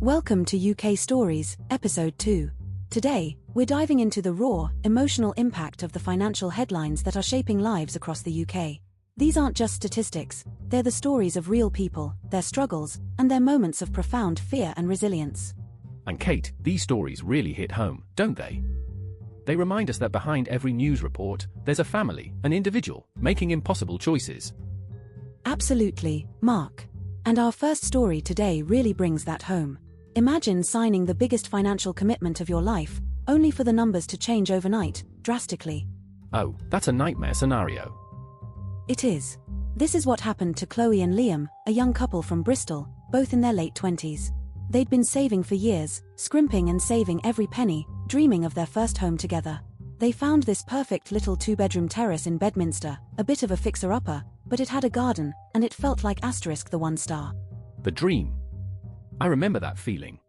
Welcome to UK Stories, Episode 2. Today, we're diving into the raw, emotional impact of the financial headlines that are shaping lives across the UK. These aren't just statistics, they're the stories of real people, their struggles, and their moments of profound fear and resilience. And Kate, these stories really hit home, don't they? They remind us that behind every news report, there's a family, an individual, making impossible choices. Absolutely, Mark. And our first story today really brings that home. Imagine signing the biggest financial commitment of your life, only for the numbers to change overnight, drastically. Oh, that's a nightmare scenario. It is. This is what happened to Chloe and Liam, a young couple from Bristol, both in their late 20s. They'd been saving for years, scrimping and saving every penny, dreaming of their first home together. They found this perfect little two-bedroom terrace in Bedminster, a bit of a fixer-upper, but it had a garden, and it felt like the 1 star. The dream. I remember that feeling.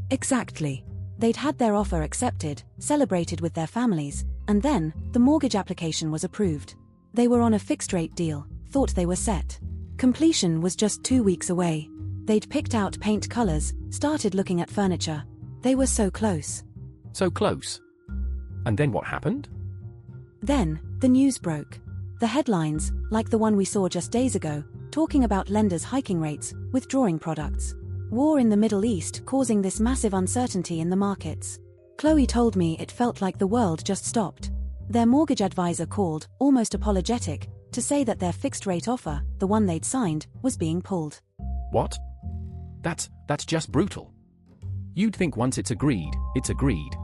Exactly. They'd had their offer accepted, celebrated with their families, and then, the mortgage application was approved. They were on a fixed-rate deal, thought they were set. Completion was just 2 weeks away. They'd picked out paint colors, started looking at furniture. They were so close. So close. And then what happened? Then, the news broke. The headlines, like the one we saw just days ago, talking about lenders hiking rates, withdrawing products. War in the Middle East causing this massive uncertainty in the markets. Chloe told me it felt like the world just stopped. Their mortgage advisor called, almost apologetic, to say that their fixed-rate offer, the one they'd signed, was being pulled. What? That's just brutal. You'd think once it's agreed, it's agreed.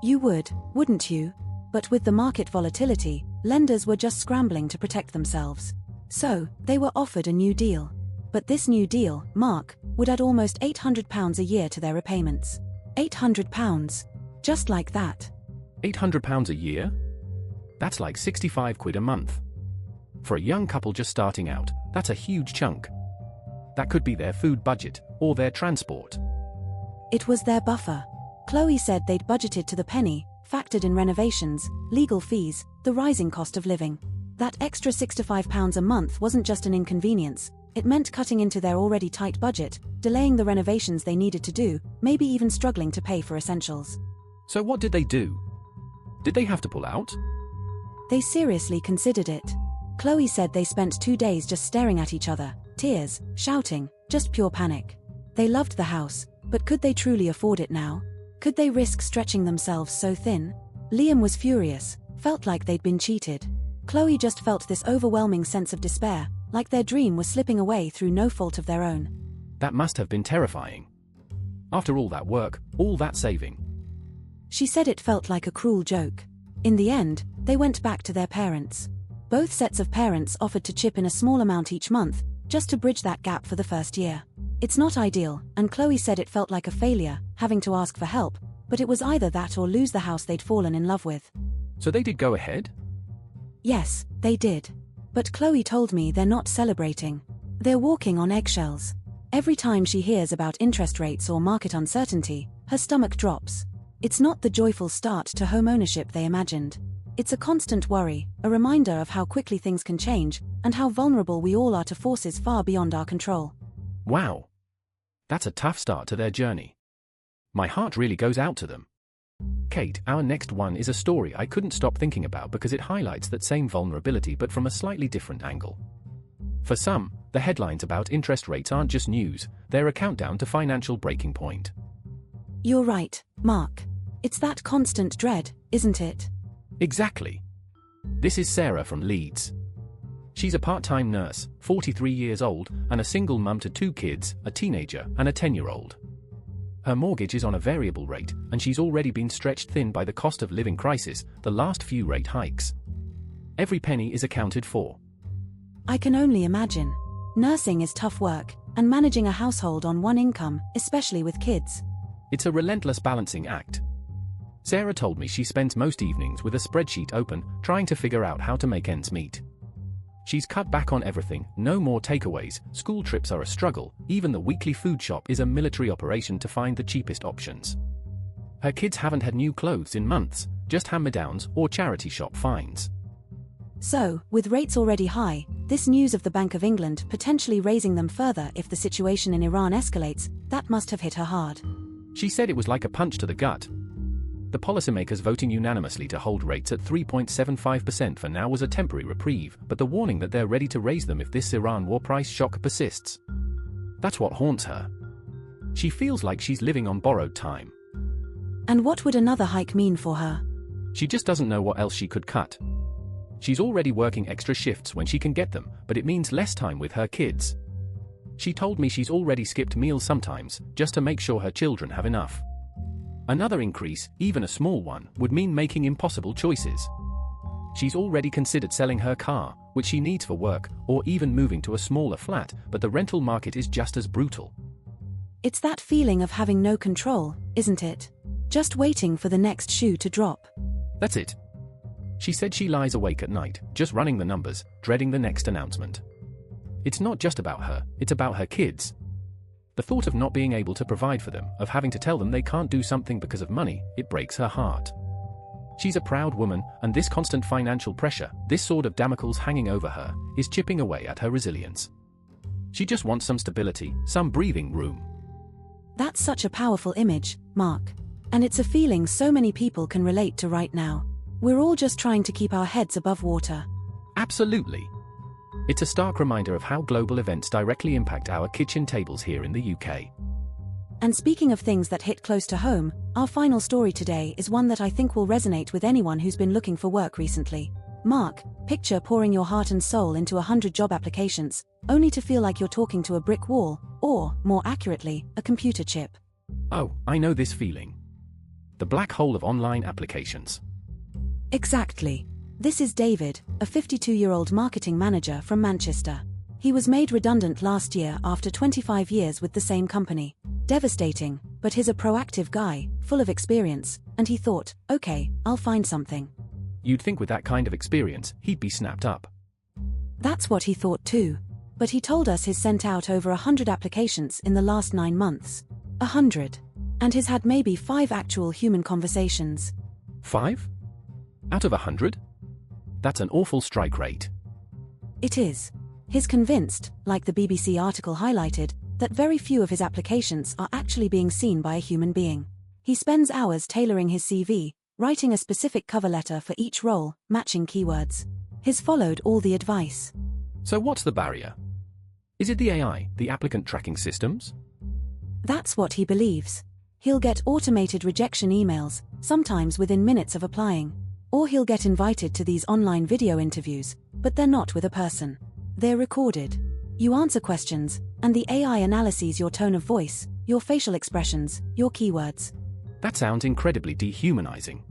You would, wouldn't you? But with the market volatility, lenders were just scrambling to protect themselves. So, they were offered a new deal. But this new deal, Mark, would add almost £800 a year to their repayments. £800. Just like that. £800 a year? That's like 65 quid a month. For a young couple just starting out, that's a huge chunk. That could be their food budget, or their transport. It was their buffer. Chloe said they'd budgeted to the penny, factored in renovations, legal fees, the rising cost of living. That extra £65 a month wasn't just an inconvenience, it meant cutting into their already tight budget, delaying the renovations they needed to do, maybe even struggling to pay for essentials. So what did they do? Did they have to pull out? They seriously considered it. Chloe said they spent 2 days just staring at each other, tears, shouting, just pure panic. They loved the house, but could they truly afford it now? Could they risk stretching themselves so thin? Liam was furious, felt like they'd been cheated. Chloe just felt this overwhelming sense of despair, like their dream was slipping away through no fault of their own. That must have been terrifying. After all that work, all that saving. She said it felt like a cruel joke. In the end, they went back to their parents. Both sets of parents offered to chip in a small amount each month, just to bridge that gap for the first year. It's not ideal, and Chloe said it felt like a failure, having to ask for help, but it was either that or lose the house they'd fallen in love with. So they did go ahead? Yes, they did. But Chloe told me they're not celebrating. They're walking on eggshells. Every time she hears about interest rates or market uncertainty, her stomach drops. It's not the joyful start to home ownership they imagined. It's a constant worry, a reminder of how quickly things can change, and how vulnerable we all are to forces far beyond our control. Wow. That's a tough start to their journey. My heart really goes out to them. Kate, our next one is a story I couldn't stop thinking about because it highlights that same vulnerability but from a slightly different angle. For some, the headlines about interest rates aren't just news, they're a countdown to financial breaking point. You're right, Mark. It's that constant dread, isn't it? Exactly. This is Sarah from Leeds. She's a part-time nurse, 43 years old, and a single mum to 2 kids, a teenager and a 10-year-old. Her mortgage is on a variable rate, and she's already been stretched thin by the cost of living crisis, the last few rate hikes. Every penny is accounted for. I can only imagine. Nursing is tough work, and managing a household on one income, especially with kids. It's a relentless balancing act. Sarah told me she spends most evenings with a spreadsheet open, trying to figure out how to make ends meet. She's cut back on everything, no more takeaways, school trips are a struggle, even the weekly food shop is a military operation to find the cheapest options. Her kids haven't had new clothes in months, just hand-me-downs or charity shop finds. So, with rates already high, this news of the Bank of England potentially raising them further if the situation in Iran escalates, that must have hit her hard. She said it was like a punch to the gut. The policymakers voting unanimously to hold rates at 3.75% for now was a temporary reprieve, but the warning that they're ready to raise them if this Iran war price shock persists. That's what haunts her. She feels like she's living on borrowed time. And what would another hike mean for her? She just doesn't know what else she could cut. She's already working extra shifts when she can get them, but it means less time with her kids. She told me she's already skipped meals sometimes, just to make sure her children have enough. Another increase, even a small one, would mean making impossible choices. She's already considered selling her car, which she needs for work, or even moving to a smaller flat, but the rental market is just as brutal. It's that feeling of having no control, isn't it? Just waiting for the next shoe to drop. That's it. She said she lies awake at night, just running the numbers, dreading the next announcement. It's not just about her, it's about her kids. The thought of not being able to provide for them, of having to tell them they can't do something because of money, it breaks her heart. She's a proud woman, and this constant financial pressure, this sword of Damocles hanging over her, is chipping away at her resilience. She just wants some stability, some breathing room. That's such a powerful image, Mark. And it's a feeling so many people can relate to right now. We're all just trying to keep our heads above water. Absolutely. It's a stark reminder of how global events directly impact our kitchen tables here in the UK. And speaking of things that hit close to home, our final story today is one that I think will resonate with anyone who's been looking for work recently. Mark, picture pouring your heart and soul into 100 job applications, only to feel like you're talking to a brick wall, or, more accurately, a computer chip. Oh, I know this feeling. The black hole of online applications. Exactly. This is David, a 52-year-old marketing manager from Manchester. He was made redundant last year after 25 years with the same company. Devastating, but he's a proactive guy, full of experience, and he thought, okay, I'll find something. You'd think with that kind of experience, he'd be snapped up. That's what he thought too. But he told us he's sent out over 100 applications in the last 9 months. 100. And he's had maybe 5 actual human conversations. 5? Out of 100? That's an awful strike rate. It is. He's convinced, like the BBC article highlighted, that very few of his applications are actually being seen by a human being. He spends hours tailoring his CV, writing a specific cover letter for each role, matching keywords. He's followed all the advice. So what's the barrier? Is it the AI, the applicant tracking systems? That's what he believes. He'll get automated rejection emails, sometimes within minutes of applying. Or he'll get invited to these online video interviews, but they're not with a person. They're recorded. You answer questions, and the AI analyses your tone of voice, your facial expressions, your keywords. That sounds incredibly dehumanizing.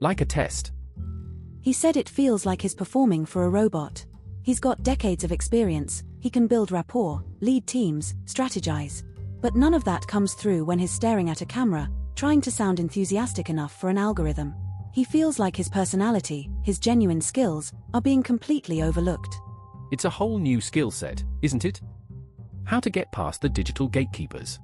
Like a test. He said it feels like he's performing for a robot. He's got decades of experience, he can build rapport, lead teams, strategize. But none of that comes through when he's staring at a camera, trying to sound enthusiastic enough for an algorithm. He feels like his personality, his genuine skills, are being completely overlooked. It's a whole new skill set, isn't it? How to get past the digital gatekeepers.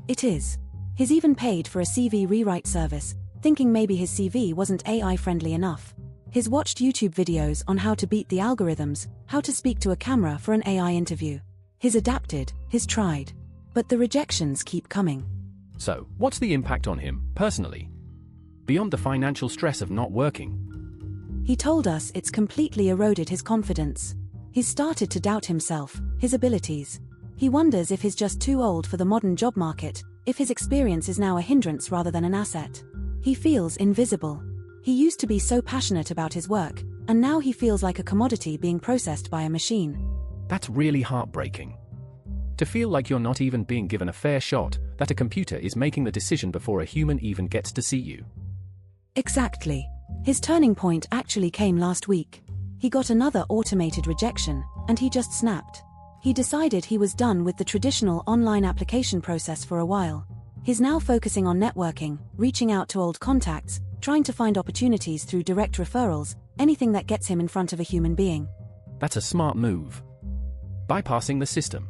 It is. He's even paid for a CV rewrite service, thinking maybe his CV wasn't AI-friendly enough. He's watched YouTube videos on how to beat the algorithms, how to speak to a camera for an AI interview. He's adapted, he's tried. But the rejections keep coming. So, what's the impact on him, personally? Beyond the financial stress of not working. He told us it's completely eroded his confidence. He's started to doubt himself, his abilities. He wonders if he's just too old for the modern job market, if his experience is now a hindrance rather than an asset. He feels invisible. He used to be so passionate about his work, and now he feels like a commodity being processed by a machine. That's really heartbreaking. To feel like you're not even being given a fair shot, that a computer is making the decision before a human even gets to see you. Exactly. His turning point actually came last week. He got another automated rejection, and he just snapped. He decided he was done with the traditional online application process for a while. He's now focusing on networking, reaching out to old contacts, trying to find opportunities through direct referrals, anything that gets him in front of a human being. That's a smart move. Bypassing the system.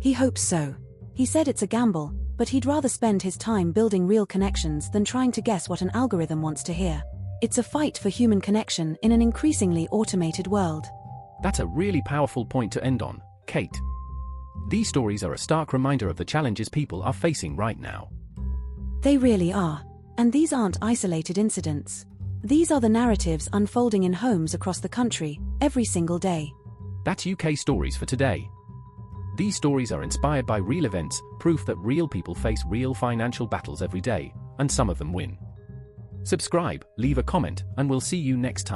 He hopes so. He said it's a gamble, but he'd rather spend his time building real connections than trying to guess what an algorithm wants to hear. It's a fight for human connection in an increasingly automated world. That's a really powerful point to end on, Kate. These stories are a stark reminder of the challenges people are facing right now. They really are. And these aren't isolated incidents. These are the narratives unfolding in homes across the country, every single day. That's UK Stories for today. These stories are inspired by real events, proof that real people face real financial battles every day, and some of them win. Subscribe, leave a comment, and we'll see you next time.